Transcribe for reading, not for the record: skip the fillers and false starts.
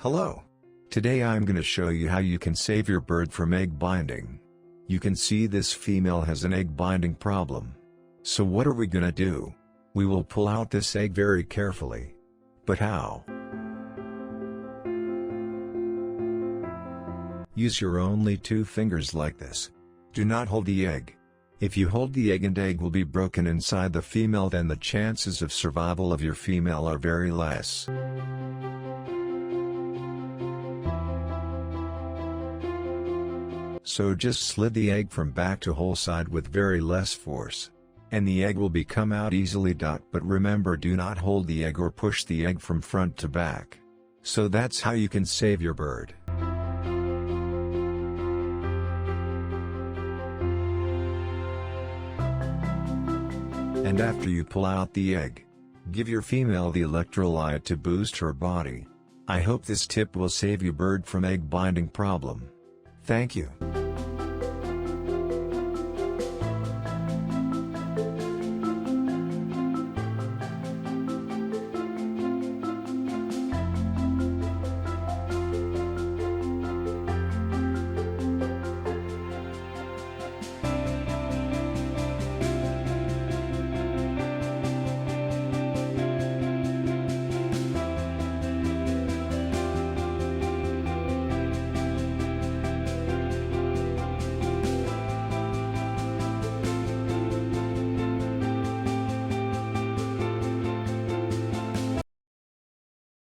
Hello. Today I'm gonna show you how you can save your bird from egg binding. You can see this female has an egg binding problem. So what are we gonna do? We will pull out this egg very carefully. But how? Use your only 2 fingers like this. Do not hold the egg. If you hold the egg and egg will be broken inside the female, then the chances of survival of your female are very less. So just slid the egg from back to whole side with very less force. And the egg will be come out easily. But remember, do not hold the egg or push the egg from front to back. So that's how you can save your bird. And after you pull out the egg, give your female the electrolyte to boost her body. I hope this tip will save your bird from egg binding problem. Thank you.